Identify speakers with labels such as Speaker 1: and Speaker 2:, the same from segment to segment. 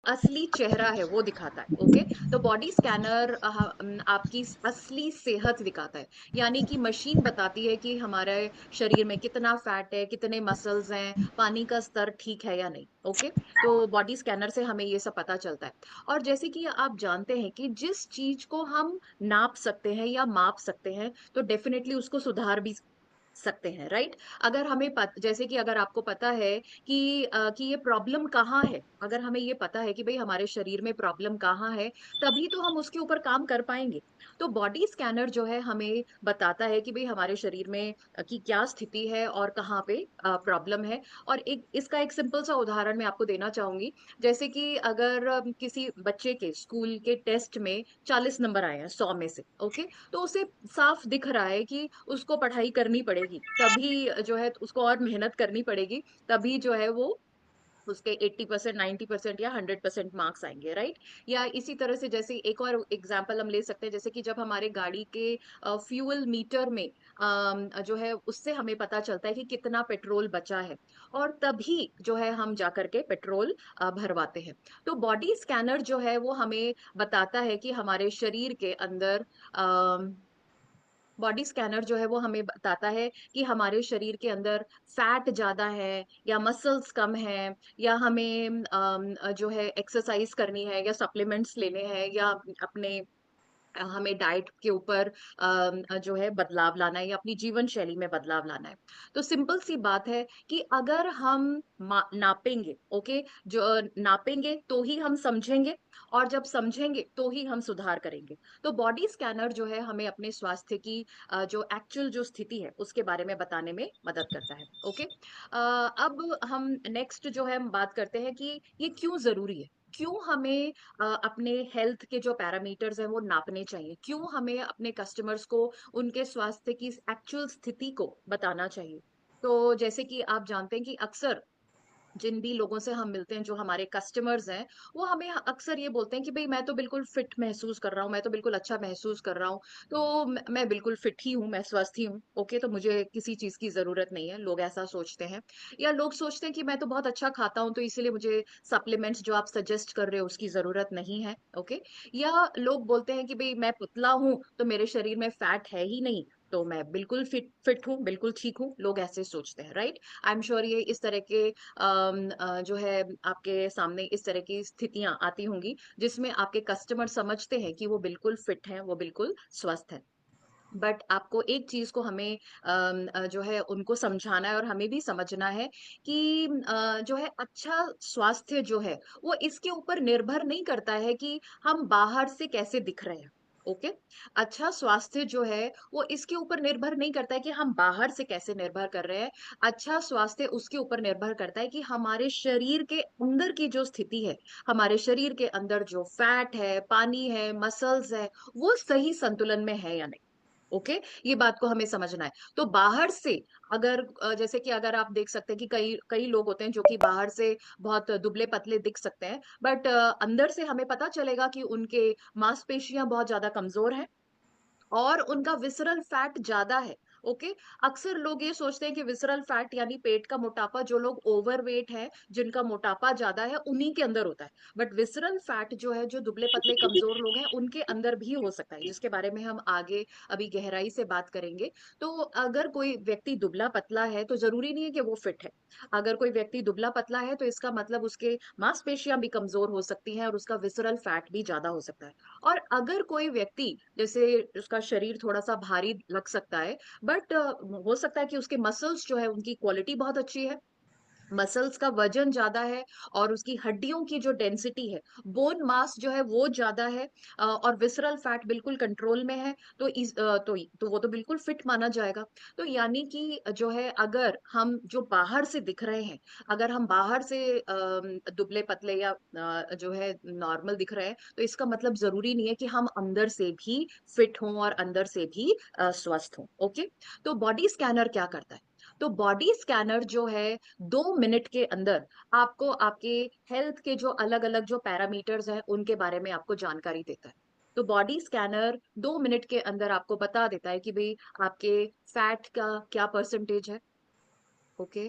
Speaker 1: असली चेहरा है वो दिखाता है। ओके, तो बॉडी स्कैनर आपकी असली सेहत दिखाता है। यानी कि मशीन बताती है कि हमारे शरीर में कितना फैट है, कितने मसल्स हैं, पानी का स्तर ठीक है या नहीं। ओके, तो बॉडी स्कैनर से हमें ये सब पता चलता है। और जैसे कि आप जानते हैं कि जिस चीज को हम नाप सकते हैं या माप सकते हैं, तो डेफिनेटली उसको सुधार भी सकते हैं, राइट। अगर हमें जैसे कि अगर आपको पता है कि ये प्रॉब्लम कहाँ है, अगर हमें ये पता है कि भाई हमारे शरीर में प्रॉब्लम कहाँ है, तभी तो हम उसके ऊपर काम कर पाएंगे। तो बॉडी स्कैनर जो है हमें बताता है कि भाई हमारे शरीर में की क्या स्थिति है और कहाँ पे प्रॉब्लम है। और एक इसका एक सिंपल सा उदाहरण मैं आपको देना चाहूंगी। जैसे कि अगर किसी बच्चे के स्कूल के टेस्ट में 40 नंबर आए हैं 100 में से। ओके, तो उसे साफ दिख रहा है कि उसको पढ़ाई करनी पड़ेगी, तभी जो है उसको और मेहनत करनी पड़ेगी, तभी जो है वो उसके 80% 90% या 100% मार्क्स आएंगे, राइट। या इसी तरह से जैसे एक और एग्जांपल हम ले सकते हैं, जैसे कि जब हमारे गाड़ी के फ्यूल मीटर में जो है उससे हमें पता चलता है कि कितना पेट्रोल बचा है, और तभी जो है हम जाकर के पेट्रोल भरवाते हैं। तो बॉडी स्कैनर जो है वो हमें बताता है कि हमारे शरीर के अंदर बॉडी स्कैनर जो है वो हमें बताता है कि हमारे शरीर के अंदर फैट ज्यादा है या मसल्स कम है, या हमें जो है एक्सरसाइज करनी है या सप्लीमेंट्स लेने हैं, या अपने हमें डाइट के ऊपर जो है बदलाव लाना है या अपनी जीवन शैली में बदलाव लाना है। तो सिंपल सी बात है कि अगर हम नापेंगे, ओके, जो नापेंगे तो ही हम समझेंगे, और जब समझेंगे तो ही हम सुधार करेंगे। तो बॉडी स्कैनर जो है हमें अपने स्वास्थ्य की जो एक्चुअल जो स्थिति है उसके बारे में बताने में मदद करता है। ओके, अब हम नेक्स्ट जो है हम बात करते हैं कि ये क्यों जरूरी है, क्यों हमें अपने हेल्थ के जो पैरामीटर्स हैं वो नापने चाहिए, क्यों हमें अपने कस्टमर्स को उनके स्वास्थ्य की एक्चुअल स्थिति को बताना चाहिए। तो जैसे कि आप जानते हैं कि अक्सर जिन भी लोगों से हम मिलते हैं, जो हमारे कस्टमर्स हैं, वो हमें अक्सर ये बोलते हैं कि भाई मैं तो बिल्कुल फिट महसूस कर रहा हूँ, मैं तो बिल्कुल अच्छा महसूस कर रहा हूँ, तो मैं बिल्कुल फिट ही हूँ, मैं स्वस्थ ही हूँ। ओके, तो मुझे किसी चीज की जरूरत नहीं है, लोग ऐसा सोचते हैं। या लोग सोचते हैं कि मैं तो बहुत अच्छा खाता हूँ, तो इसीलिए मुझे सप्लीमेंट्स जो आप सजेस्ट कर रहे हो उसकी जरूरत नहीं है। ओके, या लोग बोलते हैं कि भाई मैं पतला हूँ तो मेरे शरीर में फैट है ही नहीं, तो मैं बिल्कुल फिट फिट हूँ, बिल्कुल ठीक हूँ। लोग ऐसे सोचते हैं, राइट। आई एम श्योर ये इस तरह के जो है आपके सामने इस तरह की स्थितियां आती होंगी जिसमें आपके कस्टमर समझते हैं कि वो बिल्कुल फिट हैं, वो बिल्कुल स्वस्थ हैं। बट आपको एक चीज को हमें जो है उनको समझाना है और हमें भी समझना है कि जो है अच्छा स्वास्थ्य जो है वो इसके ऊपर निर्भर नहीं करता है कि हम बाहर से कैसे दिख रहे हैं। ओके, अच्छा स्वास्थ्य जो है वो इसके ऊपर निर्भर नहीं करता है कि हम बाहर से कैसे निर्भर कर रहे हैं। अच्छा स्वास्थ्य उसके ऊपर निर्भर करता है कि हमारे शरीर के अंदर की जो स्थिति है, हमारे शरीर के अंदर जो फैट है, पानी है, मसल्स है, वो सही संतुलन में है या नहीं। ओके, ये बात को हमें समझना है। तो बाहर से अगर जैसे कि अगर आप देख सकते हैं कि कई कई लोग होते हैं जो कि बाहर से बहुत दुबले पतले दिख सकते हैं, बट अंदर से हमें पता चलेगा कि उनके मांसपेशियां बहुत ज्यादा कमजोर हैं और उनका विसरल फैट ज्यादा है। ओके, अक्सर लोग ये सोचते हैं कि विसरल फैट यानी पेट का मोटापा, जो लोग ओवरवेट है, जिनका मोटापा ज्यादा है, उन्हीं के अंदर होता है। बट विसरल फैट जो है, जो दुबले पतले कमजोर लोग हैं, उनके अंदर भी हो सकता है, जिसके बारे में हम आगे अभी गहराई से बात करेंगे। तो अगर कोई व्यक्ति दुबला पतला है तो जरूरी नहीं है कि वो फिट है। अगर कोई व्यक्ति दुबला पतला है तो इसका मतलब उसके मांसपेशियां भी कमजोर हो सकती हैं और उसका विसरल फैट भी ज्यादा हो सकता है। और अगर कोई व्यक्ति, जैसे उसका शरीर थोड़ा सा भारी लग सकता है, बट हो सकता है कि उसके मसल्स जो है उनकी क्वालिटी बहुत अच्छी है, मसल्स का वजन ज्यादा है, और उसकी हड्डियों की जो डेंसिटी है, बोन मास जो है वो ज्यादा है, और विसरल फैट बिल्कुल कंट्रोल में है, तो तो वो तो बिल्कुल फिट माना जाएगा। तो यानी कि जो है अगर हम जो बाहर से दिख रहे हैं, अगर हम बाहर से दुबले पतले या जो है नॉर्मल दिख रहे हैं, तो इसका मतलब जरूरी नहीं है कि हम अंदर से भी फिट हों और अंदर से भी स्वस्थ हों। ओके, तो बॉडी स्कैनर क्या करता है? तो बॉडी स्कैनर जो है 2 मिनट के अंदर आपको आपके हेल्थ के जो अलग अलग जो पैरामीटर्स हैं उनके बारे में आपको जानकारी देता है। तो बॉडी स्कैनर 2 मिनट के अंदर आपको बता देता है कि भाई आपके फैट का क्या परसेंटेज है। Okay,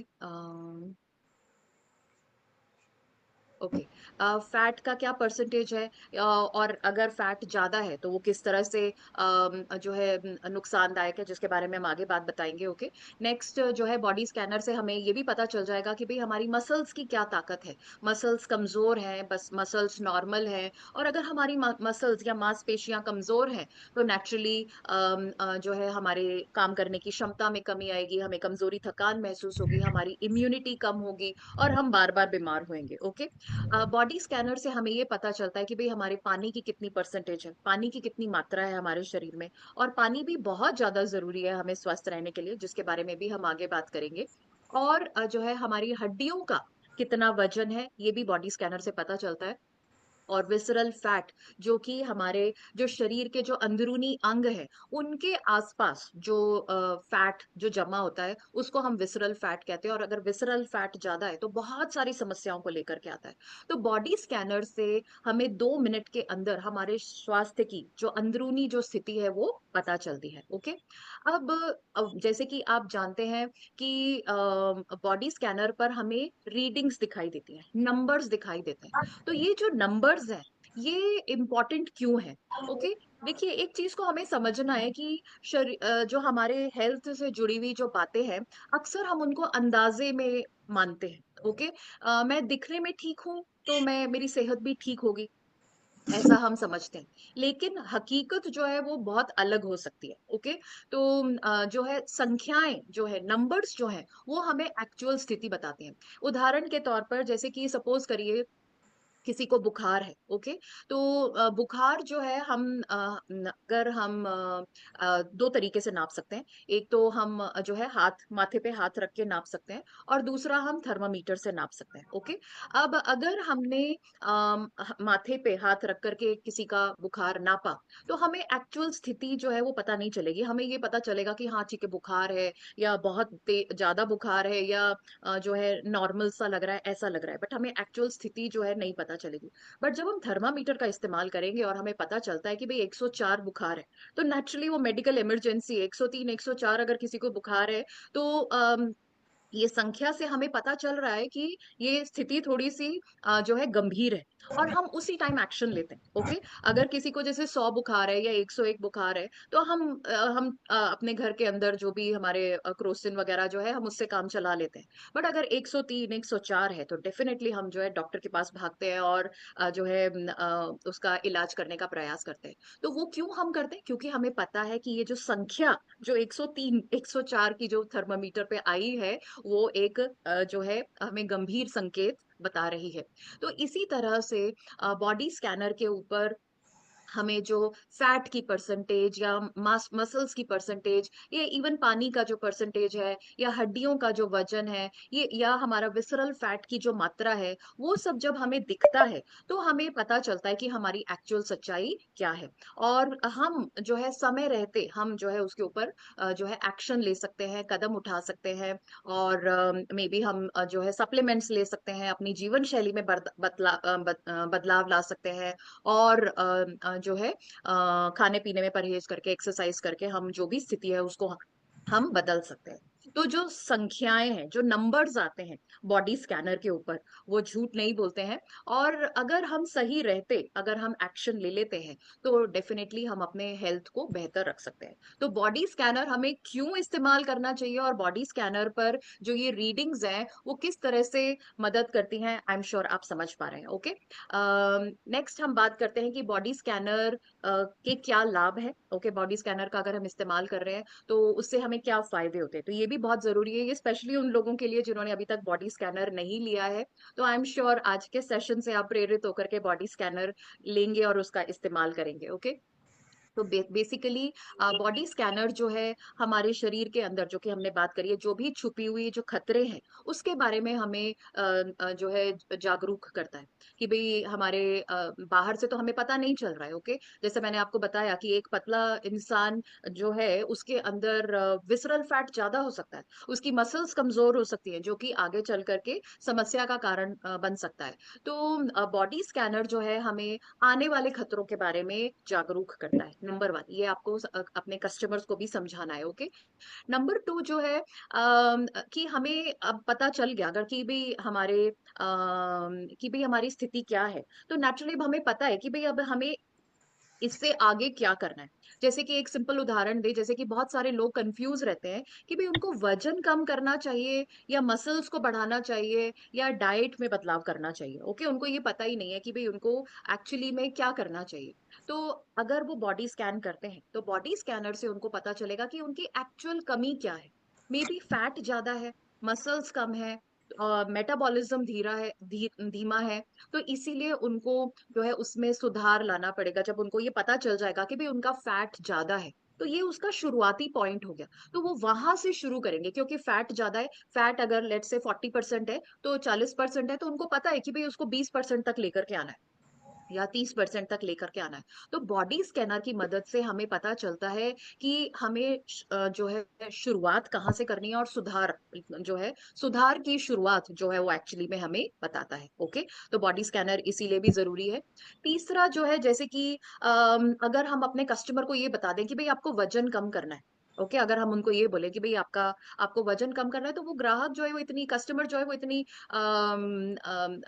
Speaker 1: okay. फैट का क्या परसेंटेज है, और अगर फैट ज्यादा है तो वो किस तरह से जो है नुकसानदायक है, जिसके बारे में हम आगे बात बताएंगे। ओके। नेक्स्ट जो है, बॉडी स्कैनर से हमें ये भी पता चल जाएगा कि भाई हमारी मसल्स की क्या ताकत है। मसल्स कमजोर हैं, बस मसल्स नॉर्मल है। और अगर हमारी मसल्स या मांसपेशियां कमजोर हैं तो नेचुरली जो है हमारे काम करने की क्षमता में कमी आएगी, हमें कमजोरी थकान महसूस होगी, हमारी इम्यूनिटी कम होगी और हम बार बार बीमार होंगे। ओके। बॉडी स्कैनर से हमें ये पता चलता है कि भाई हमारे पानी की कितनी परसेंटेज है, पानी की कितनी मात्रा है हमारे शरीर में। और पानी भी बहुत ज्यादा जरूरी है हमें स्वस्थ रहने के लिए, जिसके बारे में भी हम आगे बात करेंगे। और जो है हमारी हड्डियों का कितना वजन है, ये भी बॉडी स्कैनर से पता चलता है। और विसरल फैट, जो कि हमारे जो शरीर के जो अंदरूनी अंग है उनके आसपास जो फैट जो जमा होता है उसको हम विसरल फैट कहते हैं। और अगर विसरल फैट ज्यादा है तो बहुत सारी समस्याओं को लेकर के आता है। तो बॉडी स्कैनर से हमें 2 मिनट के अंदर हमारे स्वास्थ्य की जो अंदरूनी जो स्थिति है वो पता चलती है। ओके। अब जैसे कि आप जानते हैं कि बॉडी स्कैनर पर हमें रीडिंग्स दिखाई देती हैं, नंबर्स दिखाई देते हैं। तो ये जो नंबर्स हैं ये इम्पोर्टेंट क्यों है। ओके। देखिए, एक चीज को हमें समझना है कि जो हमारे हेल्थ से जुड़ी हुई जो बातें हैं अक्सर हम उनको अंदाजे में मानते हैं। ओके। मैं दिखने में ठीक हूं तो मैं मेरी सेहत भी ठीक होगी, ऐसा हम समझते हैं। लेकिन हकीकत जो है वो बहुत अलग हो सकती है। ओके। तो जो है संख्याएं जो है, नंबर्स जो है वो हमें एक्चुअल स्थिति बताते हैं। उदाहरण के तौर पर, जैसे कि सपोज करिए किसी को बुखार है। ओके। तो बुखार जो है हम अगर हम 2 तरीके से नाप सकते हैं। एक तो हम जो है हाथ माथे पे हाथ रख के नाप सकते हैं, और दूसरा हम थर्मामीटर से नाप सकते हैं। ओके। अब अगर हमने माथे पे हाथ रख करके किसी का बुखार नापा तो हमें एक्चुअल स्थिति जो है वो पता नहीं चलेगी। हमें ये पता चलेगा कि हाँ ठीक है, बुखार है, या बहुत ज्यादा बुखार है, या जो है नॉर्मल सा लग रहा है, ऐसा लग रहा है, बट हमें एक्चुअल स्थिति जो है नहीं पता चलेगी। बट जब हम थर्मामीटर का इस्तेमाल करेंगे और हमें पता चलता है कि भाई 104 बुखार है, तो नेचुरली वो मेडिकल इमरजेंसी है। 103 104 अगर किसी को बुखार है तो ये संख्या से हमें पता चल रहा है कि ये स्थिति थोड़ी सी जो है गंभीर है, और हम उसी टाइम एक्शन लेते हैं। ओके। अगर किसी को जैसे 100 बुखार है या 101 बुखार है तो हम अपने घर के अंदर जो भी हमारे क्रोसिन वगैरह जो है हम उससे काम चला लेते हैं। बट अगर 103 104 है तो डेफिनेटली हम जो है डॉक्टर के पास भागते हैं और जो है उसका इलाज करने का प्रयास करते हैं। तो वो क्यों हम करते हैं? क्योंकि हमें पता है कि ये जो संख्या जो 103 104 की जो थर्मामीटर पे आई है वो एक जो है हमें गंभीर संकेत बता रही है। तो इसी तरह से बॉडी स्कैनर के ऊपर हमें जो फैट की परसेंटेज या मास मसल्स की परसेंटेज, ये इवन पानी का जो परसेंटेज है, या हड्डियों का जो वजन है, ये या हमारा विसरल फैट की जो मात्रा है, वो सब जब हमें दिखता है तो हमें पता चलता है कि हमारी एक्चुअल सच्चाई क्या है। और हम जो है समय रहते हम जो है उसके ऊपर जो है एक्शन ले सकते हैं, कदम उठा सकते हैं। और मे बी हम जो है सप्लीमेंट्स ले सकते हैं, अपनी जीवन शैली में बदलाव ला सकते हैं। और जो है खाने पीने में परहेज करके, एक्सरसाइज करके हम जो भी स्थिति है उसको हम बदल सकते हैं। तो जो संख्याएं हैं, जो नंबर्स आते हैं बॉडी स्कैनर के ऊपर, वो झूठ नहीं बोलते हैं। और अगर हम सही रहते, अगर हम एक्शन ले लेते हैं तो डेफिनेटली हम अपने हेल्थ को बेहतर रख सकते हैं। तो बॉडी स्कैनर हमें क्यों इस्तेमाल करना चाहिए, और बॉडी स्कैनर पर जो ये रीडिंग्स हैं वो किस तरह से मदद करती हैं, आई एम श्योर आप समझ पा रहे हैं। ओके। नेक्स्ट हम बात करते हैं कि बॉडी स्कैनर के क्या लाभ है। ओके। बॉडी स्कैनर का अगर हम इस्तेमाल कर रहे हैं तो उससे हमें क्या फायदे होते हैं, तो ये भी बहुत जरूरी है, ये स्पेशली उन लोगों के लिए जिन्होंने अभी तक बॉडी स्कैनर नहीं लिया है। तो आई एम श्योर आज के सेशन से आप प्रेरित होकर के बॉडी स्कैनर लेंगे और उसका इस्तेमाल करेंगे। ओके। तो बेसिकली बॉडी स्कैनर जो है हमारे शरीर के अंदर, जो कि हमने बात करी है, जो भी छुपी हुई जो खतरे हैं उसके बारे में हमें जो है जागरूक करता है। कि भाई हमारे बाहर से तो हमें पता नहीं चल रहा है। ओके। जैसे मैंने आपको बताया कि एक पतला इंसान जो है उसके अंदर विसरल फैट ज्यादा हो सकता है, उसकी मसल्स कमजोर हो सकती हैं, जो कि आगे चल करके समस्या का कारण बन सकता है। तो बॉडी स्कैनर जो है हमें आने वाले खतरों के बारे में जागरूक करता है। नंबर वन, ये आपको अपने कस्टमर्स को भी समझाना है। ओके। नंबर टू जो है कि हमें अब पता चल गया अगर कि भाई हमारी स्थिति क्या है, तो नेचुरली अब हमें पता है कि भाई अब हमें इससे आगे क्या करना है। जैसे कि एक सिंपल उदाहरण दे, जैसे कि बहुत सारे लोग कंफ्यूज रहते हैं कि भाई उनको वजन कम करना चाहिए या मसल्स को बढ़ाना चाहिए या डाइट में बदलाव करना चाहिए। ओके, उनको ये पता ही नहीं है कि भाई उनको एक्चुअली में क्या करना चाहिए। तो अगर वो बॉडी स्कैन करते हैं तो बॉडी स्कैनर से उनको पता चलेगा कि उनकी एक्चुअल कमी क्या है। मे बी फैट ज्यादा है, मसल्स कम है, मेटाबॉलिज्म धीमा है। तो इसीलिए उनको जो है उसमें सुधार लाना पड़ेगा। जब उनको ये पता चल जाएगा कि भाई उनका फैट ज्यादा है, तो ये उसका शुरुआती पॉइंट हो गया। तो वो वहां से शुरू करेंगे, क्योंकि फैट ज्यादा है। फैट अगर लेट से 40% है तो 40% है, तो उनको पता है कि भाई उसको 20% तक लेकर के आना है या 30% तक लेकर के आना है। तो बॉडी स्कैनर की मदद से हमें पता चलता है कि हमें जो है शुरुआत कहाँ से करनी है, और जो है सुधार की शुरुआत जो है वो एक्चुअली में हमें बताता है। ओके। तो बॉडी स्कैनर इसीलिए भी जरूरी है। तीसरा जो है, जैसे कि अगर हम अपने कस्टमर को ये बता दें कि भाई आपको वजन कम करना है। ओके, अगर हम उनको ये बोले कि भाई आपको वजन कम करना है, तो वो ग्राहक जो है वो इतनी कस्टमर जो है वो इतनी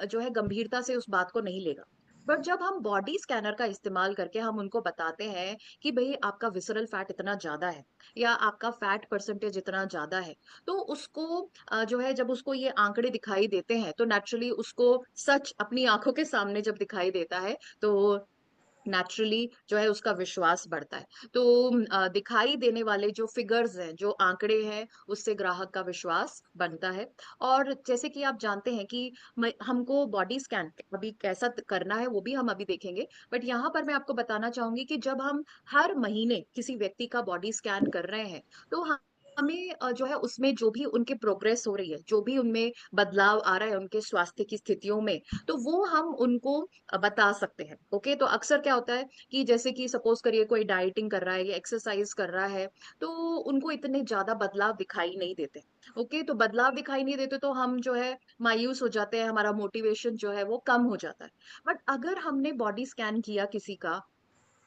Speaker 1: जो है गंभीरता से उस बात को नहीं लेगा। बट जब हम बॉडी स्कैनर का इस्तेमाल करके हम उनको बताते हैं कि भाई आपका विसरल फैट इतना ज्यादा है या आपका फैट परसेंटेज इतना ज्यादा है, तो उसको जो है जब उसको ये आंकड़े दिखाई देते हैं, तो नेचुरली उसको सच अपनी आंखों के सामने जब दिखाई देता है, तो नेचुरली जो है उसका विश्वास बढ़ता है। तो दिखाई देने वाले जो फिगर्स हैं, जो आंकड़े हैं, उससे ग्राहक का विश्वास बनता है। और जैसे कि आप जानते हैं कि हमको बॉडी स्कैन अभी कैसा करना है वो भी हम अभी देखेंगे। बट यहाँ पर मैं आपको बताना चाहूंगी कि जब हम हर महीने किसी व्यक्ति का बॉडी स्कैन कर रहे हैं, तो हमें जो है उसमें जो भी उनके प्रोग्रेस हो रही है, जो भी उनमें बदलाव आ रहा है उनके स्वास्थ्य की स्थितियों में, तो वो हम उनको बता सकते हैं। ओके। तो अक्सर क्या होता है कि जैसे कि सपोज करिए कोई डाइटिंग कर रहा है या एक्सरसाइज कर रहा है, तो उनको इतने ज्यादा बदलाव दिखाई नहीं देते। ओके, तो बदलाव दिखाई नहीं देते तो हम जो है मायूस हो जाते हैं, हमारा मोटिवेशन जो है वो कम हो जाता है। बट अगर हमने बॉडी स्कैन किया किसी का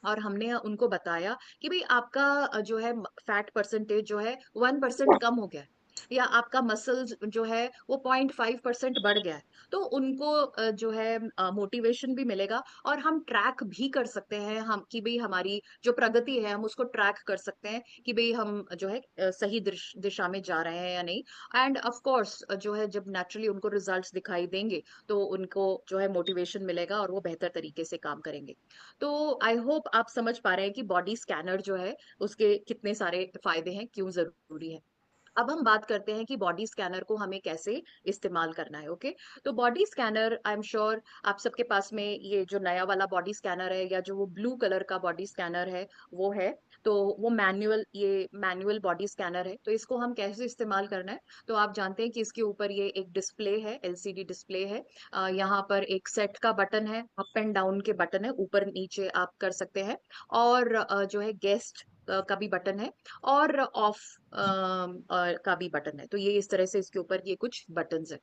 Speaker 1: और हमने उनको बताया कि भाई आपका जो है फैट परसेंटेज जो है 1% कम हो गया है, या आपका मसल्स जो है वो 0.5% बढ़ गया है, तो उनको जो है मोटिवेशन भी मिलेगा। और हम ट्रैक भी कर सकते हैं हम कि भाई हमारी जो प्रगति है हम उसको ट्रैक कर सकते हैं कि भाई हम जो है सही दिशा में जा रहे हैं या नहीं। एंड ऑफ कोर्स जो है जब नेचुरली उनको रिजल्ट्स दिखाई देंगे, तो उनको जो है मोटिवेशन मिलेगा और वो बेहतर तरीके से काम करेंगे। तो आई होप आप समझ पा रहे हैं कि बॉडी स्कैनर जो है उसके कितने सारे फायदे हैं, क्यों जरूरी है। अब हम बात करते हैं कि बॉडी स्कैनर को हमें कैसे इस्तेमाल करना है। ओके। तो body scanner, I am sure आप सबके पास में ये जो नया वाला बॉडी स्कैनर है या जो वो ब्लू कलर का बॉडी स्कैनर है वो है। तो वो ये मैनुअल बॉडी स्कैनर है। तो इसको हम कैसे इस्तेमाल करना है, तो आप जानते हैं कि इसके ऊपर ये एक डिस्प्ले है, एलसीडी डिस्प्ले है। यहाँ पर एक सेट का बटन है, अप एंड डाउन के बटन है, ऊपर नीचे आप कर सकते हैं। और जो है गेस्ट का भी बटन है, और ऑफ का भी बटन है। तो ये इस तरह से इसके ऊपर ये कुछ बटन्स है।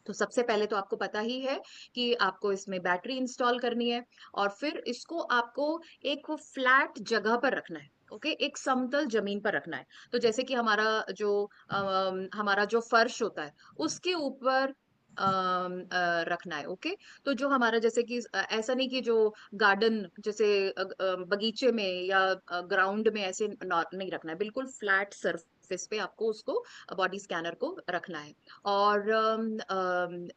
Speaker 1: तो सबसे पहले तो आपको पता ही है कि आपको इसमें बैटरी इंस्टॉल करनी है, और फिर इसको आपको एक फ्लैट जगह पर रखना है। ओके, एक समतल जमीन पर रखना है। तो जैसे कि हमारा जो फर्श होता है उसके ऊपर रखना है। ओके। तो जो हमारा जैसे कि ऐसा नहीं कि जो गार्डन जैसे बगीचे में या ग्राउंड में ऐसे नहीं रखना है, बिल्कुल फ्लैट सरफेस पे आपको उसको बॉडी स्कैनर को रखना है। और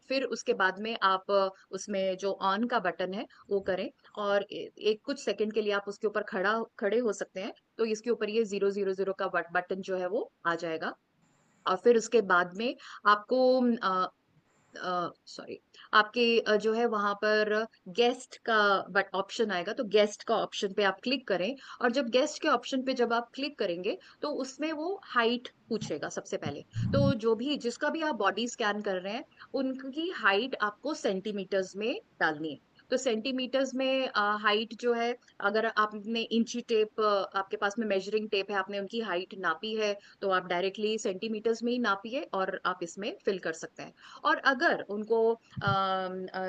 Speaker 1: फिर उसके बाद में आप उसमें जो ऑन का बटन है वो करें, और एक कुछ सेकंड के लिए आप उसके ऊपर खड़े हो सकते हैं। तो इसके ऊपर ये 000 का बटन जो है वो आ जाएगा। और फिर उसके बाद में आपको सॉरी, आपके जो है वहां पर गेस्ट का बट ऑप्शन आएगा, तो गेस्ट का ऑप्शन पे आप क्लिक करें। और जब गेस्ट के ऑप्शन पे जब आप क्लिक करेंगे, तो उसमें वो हाइट पूछेगा सबसे पहले। तो जो भी जिसका भी आप बॉडी स्कैन कर रहे हैं, उनकी हाइट आपको सेंटीमीटर्स में डालनी है। तो सेंटीमीटर्स में हाइट जो है, अगर आपने इंची टेप, आपके पास में मेजरिंग टेप है, आपने उनकी हाइट नापी है, तो आप डायरेक्टली सेंटीमीटर्स में ही नापिए और आप इसमें फिल कर सकते हैं। और अगर उनको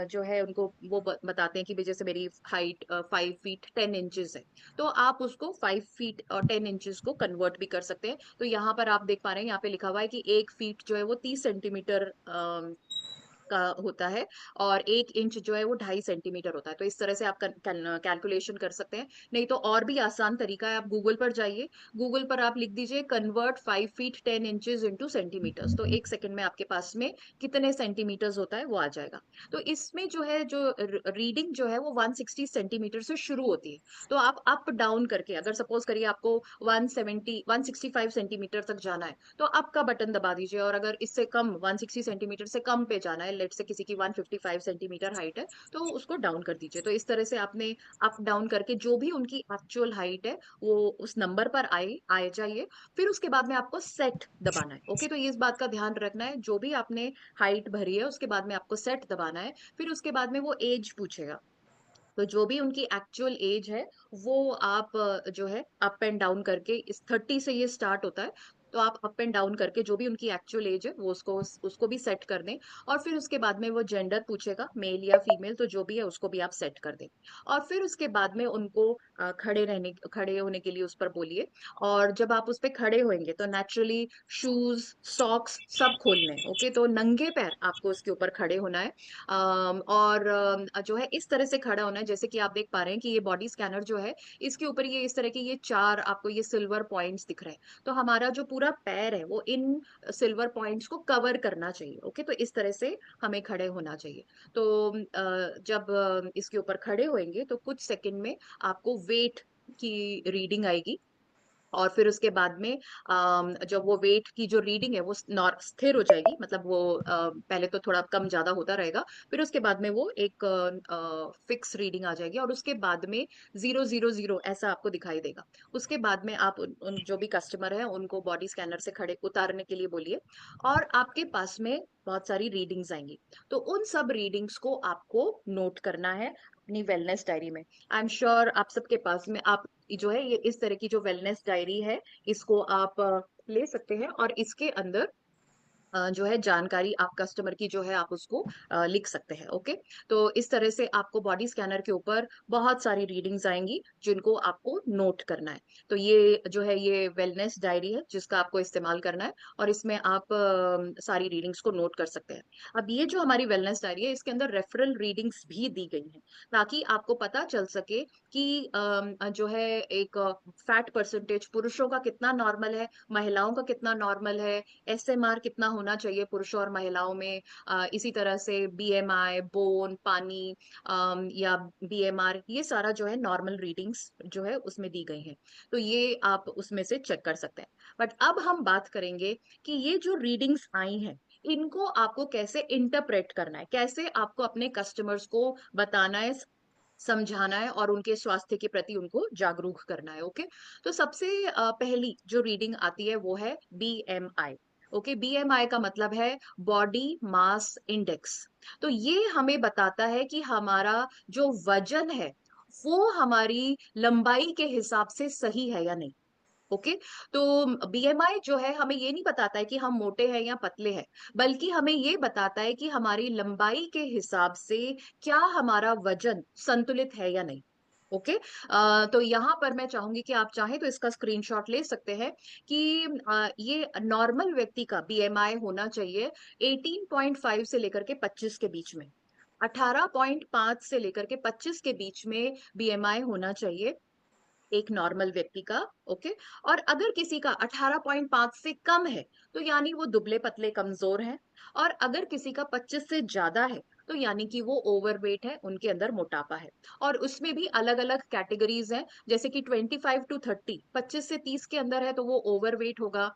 Speaker 1: जो है उनको वो बताते हैं कि भाई जैसे मेरी हाइट 5 फीट 10 इंचेस है, तो आप उसको 5 फीट और 10 इंचेस को कन्वर्ट भी कर सकते हैं। तो यहाँ पर आप देख पा रहे हैं, यहाँ पे लिखा हुआ है कि 1 फीट जो है वो 30 सेंटीमीटर का होता है, और 1 इंच जो है वो 2.5 सेंटीमीटर होता है। तो इस तरह से आप कैलकुलेशन कर सकते हैं। नहीं तो और भी आसान तरीका है, आप गूगल पर जाइए, गूगल पर आप लिख दीजिए convert 5 feet 10 inches into centimetres, तो 1 सेकंड में आपके पास में कितने सेंटीमीटर्स होता है वो आ जाएगा। तो इसमें जो है, जो रीडिंग जो है वो 160 सेंटीमीटर से शुरू होती है। तो आप अप डाउन करके, अगर सपोज करिए आपको 165 सेंटीमीटर तक जाना है, तो अप का बटन दबा दीजिए, और अगर इससे कम 160 सेंटीमीटर से कम पे जाना है, लेट से किसी की 155 सेंटीमीटर हाइट है, तो उसको डाउन कर दीजिए। तो इस तरह से आपने अप डाउन करके जो भी उनकी एक्चुअल हाइट है वो उस नंबर पर आए जाइए। फिर उसके बाद में आपको सेट दबाना है। ओके, तो ये इस बात का ध्यान रखना है, जो भी आपने हाइट भरी है उसके बाद में आपको सेट दबाना है। फिर उसके बाद में वो एज पूछेगा, तो जो भी उनकी एक्चुअल एज है वो आप जो है अप एंड डाउन करके, इस 30 से ये स्टार्ट होता है, तो आप अप एंड डाउन करके जो भी उनकी एक्चुअल एज है वो उसको उसको भी सेट कर दें। और फिर उसके बाद में वो जेंडर पूछेगा, मेल या फीमेल, तो जो भी है उसको भी आप सेट कर दें। और फिर उसके बाद में उनको खड़े होने के लिए उस पर बोलिए। और जब आप उस पे खड़े होंगे तो नेचुरली शूज सॉक्स सब खोलने हैं। ओके, तो नंगे पैर आपको उसके ऊपर खड़े होना है। और जो है इस तरह से खड़ा होना है, जैसे कि आप देख पा रहे हैं कि ये बॉडी स्कैनर जो है, इसके ऊपर ये इस तरह के ये चार आपको ये सिल्वर पॉइंट्स दिख रहे हैं। तो हमारा जो पूरा पैर है वो इन सिल्वर पॉइंट्स को कवर करना चाहिए। ओके, तो इस तरह से हमें खड़े होना चाहिए। तो जब इसके ऊपर खड़े होंगे तो कुछ सेकंड में आपको वेट की रीडिंग आएगी। और फिर उसके बाद में जब वो वेट की जो रीडिंग है वो स्थिर हो जाएगी, मतलब वो पहले तो थोड़ा कम ज्यादा होता रहेगा, फिर उसके बाद में वो एक फिक्स रीडिंग आ जाएगी, और उसके बाद में 000 ऐसा आपको दिखाई देगा। उसके बाद में आप उन जो भी कस्टमर है उनको बॉडी स्कैनर से खड़े उतारने के लिए बोलिए, और आपके पास में बहुत सारी रीडिंग्स आएंगी। तो उन सब रीडिंग्स को आपको नोट करना है अपनी वेलनेस डायरी में। आई एम श्योर आप सबके पास में आप जो है ये इस तरह की जो वेलनेस डायरी है, इसको आप ले सकते हैं, और इसके अंदर जो है जानकारी आप कस्टमर की जो है आप उसको लिख सकते हैं। ओके, तो इस तरह से आपको बॉडी स्कैनर के ऊपर बहुत सारी रीडिंग्स आएंगी जिनको आपको नोट करना है। तो ये जो है ये वेलनेस डायरी है जिसका आपको इस्तेमाल करना है, और इसमें आप सारी रीडिंग्स को नोट कर सकते हैं। अब ये जो हमारी वेलनेस डायरी है इसके अंदर रेफरल रीडिंग्स भी दी गई हैं, ताकि आपको पता चल सके कि जो है एक फैट परसेंटेज पुरुषों का कितना नॉर्मल है, महिलाओं का कितना नॉर्मल है, एसएमआर कितना होना चाहिए पुरुषों और महिलाओं में, इसी तरह से बीएमआई, बोन, पानी, या बीएमआर, ये सारा जो है नॉर्मल रीडिंग्स जो है उसमें दी गई हैं। तो ये आप उसमें से चेक कर सकते हैं। बट अब हम बात करेंगे कि ये जो रीडिंग्स आई हैं इनको आपको कैसे इंटरप्रेट करना है, कैसे आपको अपने कस्टमर्स को बताना है, समझाना है, और उनके स्वास्थ्य के प्रति उनको जागरूक करना है। ओके, तो सबसे पहली जो रीडिंग आती है वो है बीएमआई। ओके, बीएमआई का मतलब है बॉडी मास इंडेक्स। तो ये हमें बताता है कि हमारा जो वजन है वो हमारी लंबाई के हिसाब से सही है या नहीं। ओके, तो बीएमआई जो है हमें ये नहीं बताता है कि हम मोटे हैं या पतले हैं, बल्कि हमें ये बताता है कि हमारी लंबाई के हिसाब से क्या हमारा वजन संतुलित है या नहीं। ओके, तो यहाँ पर मैं चाहूंगी कि आप चाहें तो इसका स्क्रीनशॉट ले सकते हैं कि ये नॉर्मल व्यक्ति का बीएमआई होना चाहिए 18.5 से लेकर के 25 के बीच में। 18.5 से लेकर के 25 के बीच में बीएमआई होना चाहिए एक नॉर्मल व्यक्ति का। ओके, और अगर किसी का 18.5 से कम है तो यानी वो दुबले पतले कमजोर हैं, और अगर किसी का 25 से ज्यादा है तो यानी कि वो ओवरवेट है, उनके अंदर मोटापा है। और उसमें भी अलग अलग कैटेगरीज हैं, जैसे कि 25 to 30, 25 से 30 के अंदर है तो वो ओवरवेट होगा,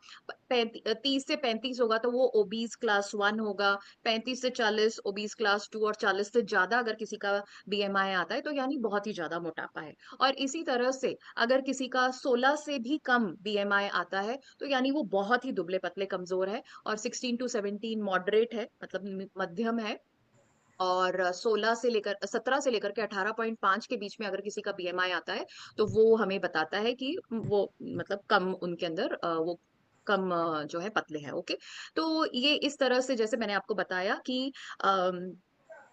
Speaker 1: 30 से 35 होगा तो वो ओबीज क्लास 1 होगा, 35 से 40 ओबीज क्लास 2, और 40 से ज्यादा अगर किसी का बीएमआई आता है तो यानी बहुत ही ज्यादा मोटापा है। और इसी तरह से अगर किसी का 16 से भी कम बीएमआई आता है तो यानी वो बहुत ही दुबले पतले कमजोर है, और 16 to 17 मॉडरेट है, मतलब मध्यम है, और 17 से लेकर के 18.5 के बीच में अगर किसी का बीएमआई आता है तो वो हमें बताता है कि वो मतलब कम उनके अंदर वो कम जो है पतले हैं। ओके, तो ये इस तरह से जैसे मैंने आपको बताया कि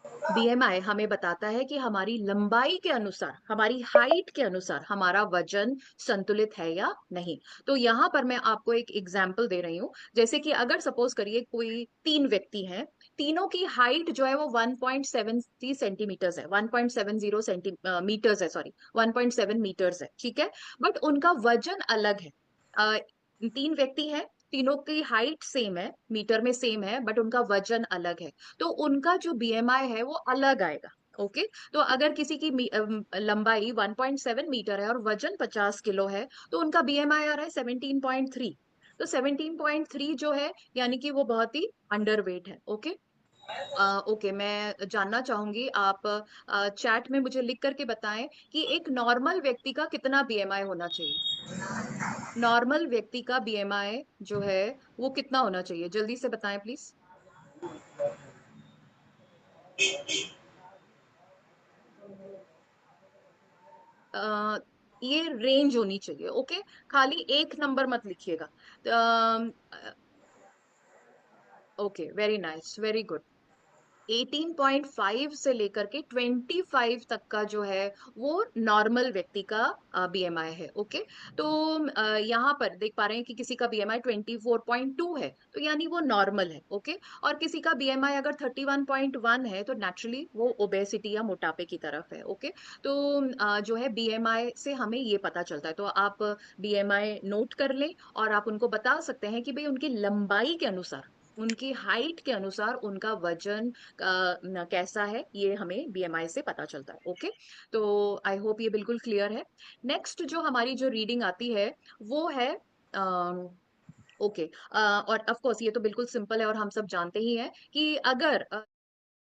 Speaker 1: बीएमआई हमें बताता है कि हमारी लंबाई के अनुसार, हमारी हाइट के अनुसार हमारा वजन संतुलित है या नहीं। तो यहाँ पर मैं आपको एक एग्जाम्पल दे रही हूँ। जैसे कि अगर सपोज करिए कोई तीन व्यक्ति हैं, तीनों की हाइट जो है वो 1.70 सेंटीमीटर्स है, 1.70 सेंटीमीटर्स है, सॉरी 1.7 मीटर्स है, ठीक है। बट उनका वजन अलग है। अ, तीन व्यक्ति हैं, तीनों की हाइट सेम है, मीटर में सेम है, बट उनका वजन अलग है, तो उनका जो बीएमआई है वो अलग आएगा। ओके, तो अगर किसी की लंबाई 1.7 मीटर है और वजन 50 किलो है, तो उनका बीएमआई आ रहा है 17.3। तो 17.3 जो है, यानी कि वो बहुत ही अंडरवेट है। ओके, ओके, मैं जानना चाहूंगी, आप चैट में मुझे लिख करके बताएं कि एक नॉर्मल व्यक्ति का कितना बीएमआई होना चाहिए। नॉर्मल व्यक्ति का बीएमआई जो है वो कितना होना चाहिए, जल्दी से बताएं प्लीज। अ, ये रेंज होनी चाहिए। ओके, खाली एक नंबर मत लिखिएगा। Okay, very nice, very good. 18.5 से लेकर के 25 तक का जो है वो नॉर्मल व्यक्ति का बीएमआई है। ओके, तो यहाँ पर देख पा रहे हैं कि किसी का बीएमआई 24.2 है, तो यानी वो नॉर्मल है। ओके, और किसी का बीएमआई अगर 31.1 है तो नेचुरली वो ओबेसिटी या मोटापे की तरफ है। ओके, तो जो है बीएमआई से हमें ये पता चलता है। तो आप बीएमआई नोट कर लें और आप उनको बता सकते हैं कि भाई उनकी लंबाई के अनुसार, उनकी हाइट के अनुसार उनका वजन कैसा है, ये हमें बीएमआई से पता चलता है। ओके, तो आई होप ये बिल्कुल क्लियर है। नेक्स्ट जो हमारी जो रीडिंग आती है वो है ओके, और ऑफ कोर्स ये तो बिल्कुल सिंपल है और हम सब जानते ही हैं कि अगर